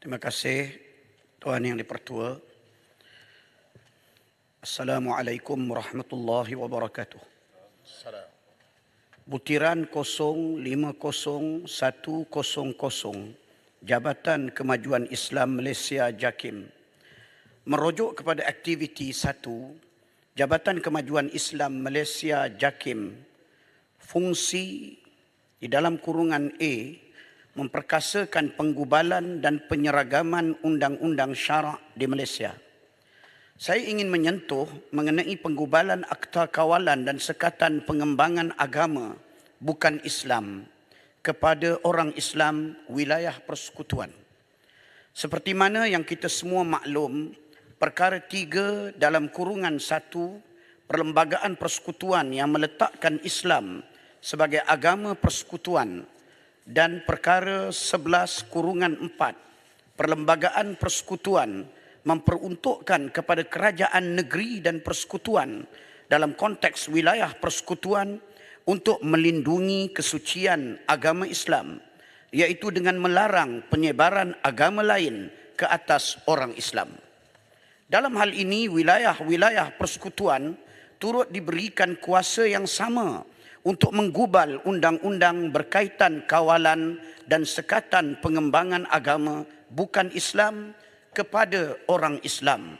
Terima kasih Tuan Yang Dipertua. Assalamualaikum warahmatullahi wabarakatuh. Butiran 050100 Jabatan Kemajuan Islam Malaysia JAKIM merujuk kepada aktiviti 1 Jabatan Kemajuan Islam Malaysia JAKIM fungsi di dalam kurungan A memperkasakan penggubalan dan penyeragaman undang-undang syarak di Malaysia. Saya ingin menyentuh mengenai penggubalan Akta Kawalan dan Sekatan Pengembangan Agama bukan Islam kepada orang Islam wilayah persekutuan. Seperti mana yang kita semua maklum, perkara 3 dalam kurungan 1 Perlembagaan Persekutuan yang meletakkan Islam sebagai agama persekutuan dan perkara 11 kurungan 4 Perlembagaan Persekutuan memperuntukkan kepada kerajaan negeri dan persekutuan dalam konteks wilayah persekutuan untuk melindungi kesucian agama Islam, iaitu dengan melarang penyebaran agama lain ke atas orang Islam. Dalam hal ini, wilayah-wilayah persekutuan turut diberikan kuasa yang sama untuk menggubal undang-undang berkaitan kawalan dan sekatan pengembangan agama bukan Islam kepada orang Islam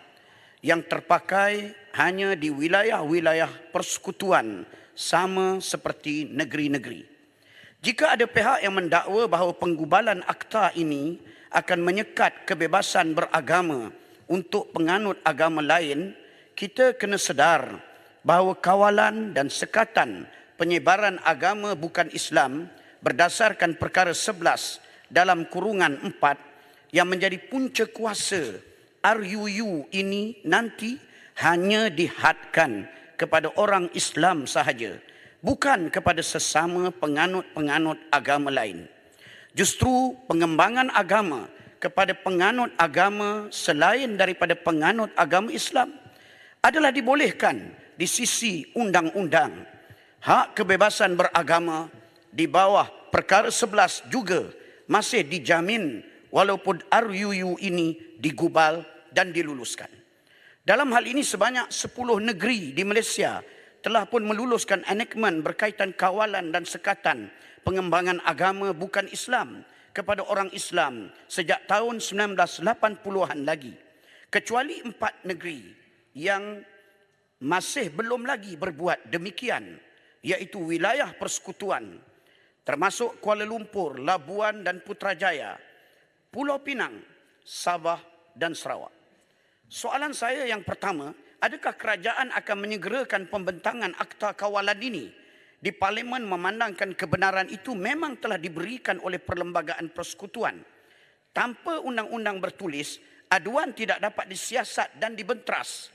yang terpakai hanya di wilayah-wilayah persekutuan sama seperti negeri-negeri. Jika ada pihak yang mendakwa bahawa penggubalan akta ini akan menyekat kebebasan beragama untuk penganut agama lain, kita kena sedar bahawa kawalan dan sekatan penyebaran agama bukan Islam berdasarkan perkara 11 dalam kurungan 4 yang menjadi punca kuasa RUU ini nanti hanya dihadkan kepada orang Islam sahaja, bukan kepada sesama penganut-penganut agama lain. Justru pengembangan agama kepada penganut agama selain daripada penganut agama Islam adalah dibolehkan di sisi undang-undang. Hak kebebasan beragama di bawah perkara 11 juga masih dijamin walaupun RUU ini digubal dan diluluskan. Dalam hal ini sebanyak 10 negeri di Malaysia telah pun meluluskan enactment berkaitan kawalan dan sekatan pengembangan agama bukan Islam kepada orang Islam sejak tahun 1980-an lagi. Kecuali 4 negeri yang masih belum lagi berbuat demikian, iaitu wilayah persekutuan termasuk Kuala Lumpur, Labuan dan Putrajaya, Pulau Pinang, Sabah dan Sarawak. Soalan saya yang pertama, adakah kerajaan akan menyegerakan pembentangan akta kawalan ini? Di Parlimen memandangkan kebenaran itu memang telah diberikan oleh Perlembagaan Persekutuan. Tanpa undang-undang bertulis, aduan tidak dapat disiasat dan dibentras.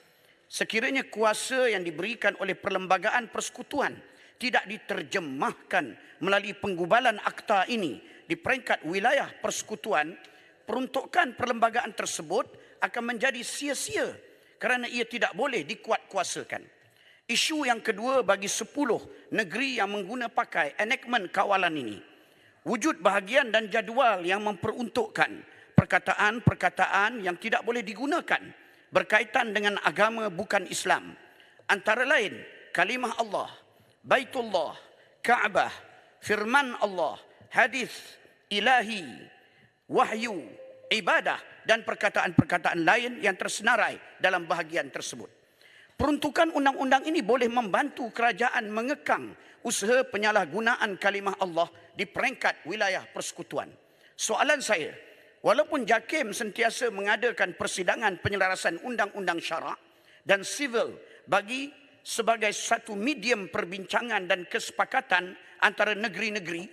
Sekiranya kuasa yang diberikan oleh Perlembagaan Persekutuan tidak diterjemahkan melalui penggubalan akta ini di peringkat wilayah persekutuan, peruntukan perlembagaan tersebut akan menjadi sia-sia kerana ia tidak boleh dikuatkuasakan. Isu yang kedua bagi 10 negeri yang mengguna pakai enactment kawalan ini, wujud bahagian dan jadual yang memperuntukkan perkataan-perkataan yang tidak boleh digunakan berkaitan dengan agama bukan Islam. Antara lain, kalimah Allah, Baitullah, Kaabah, firman Allah, hadis ilahi, wahyu, ibadah dan perkataan-perkataan lain yang tersenarai dalam bahagian tersebut. Peruntukan undang-undang ini boleh membantu kerajaan mengekang usaha penyalahgunaan kalimah Allah di peringkat wilayah persekutuan. Soalan saya, walaupun JAKIM sentiasa mengadakan persidangan penyelarasan undang-undang syarak dan sivil sebagai satu medium perbincangan dan kesepakatan antara negeri-negeri,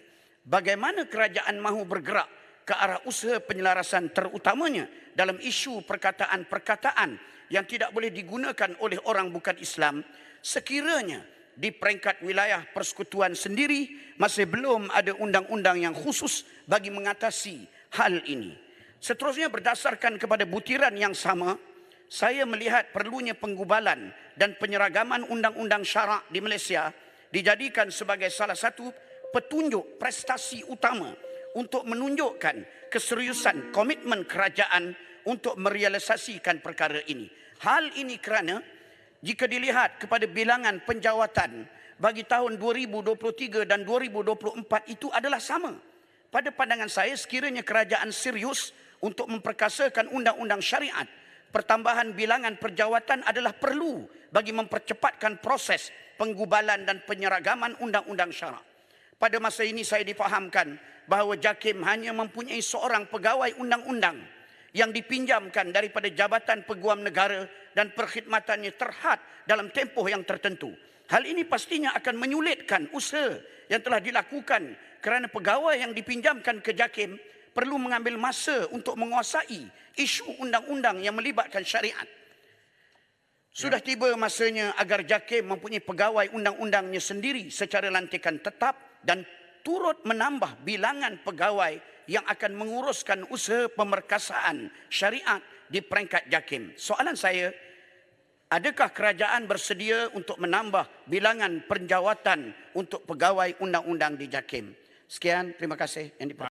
bagaimana kerajaan mahu bergerak ke arah usaha penyelarasan terutamanya dalam isu perkataan-perkataan yang tidak boleh digunakan oleh orang bukan Islam sekiranya di peringkat wilayah persekutuan sendiri masih belum ada undang-undang yang khusus bagi mengatasi hal ini. Seterusnya, berdasarkan kepada butiran yang sama, saya melihat perlunya penggubalan dan penyeragaman undang-undang syarak di Malaysia dijadikan sebagai salah satu petunjuk prestasi utama untuk menunjukkan keseriusan komitmen kerajaan untuk merealisasikan perkara ini. Hal ini kerana jika dilihat kepada bilangan penjawatan bagi tahun 2023 dan 2024 itu adalah sama. Pada pandangan saya, sekiranya kerajaan serius untuk memperkasakan undang-undang syariat, pertambahan bilangan perjawatan adalah perlu bagi mempercepatkan proses penggubalan dan penyeragaman undang-undang syarak. Pada masa ini saya difahamkan bahawa JAKIM hanya mempunyai seorang pegawai undang-undang yang dipinjamkan daripada Jabatan Peguam Negara dan perkhidmatannya terhad dalam tempoh yang tertentu. Hal ini pastinya akan menyulitkan usaha yang telah dilakukan kerana pegawai yang dipinjamkan ke JAKIM perlu mengambil masa untuk menguasai isu undang-undang yang melibatkan syariat. Sudah tiba masanya agar JAKIM mempunyai pegawai undang-undangnya sendiri secara lantikan tetap dan turut menambah bilangan pegawai yang akan menguruskan usaha pemerkasaan syariat di peringkat JAKIM. Soalan saya, adakah kerajaan bersedia untuk menambah bilangan penjawatan untuk pegawai undang-undang di JAKIM? Sekian, terima kasih yang diperhatikan.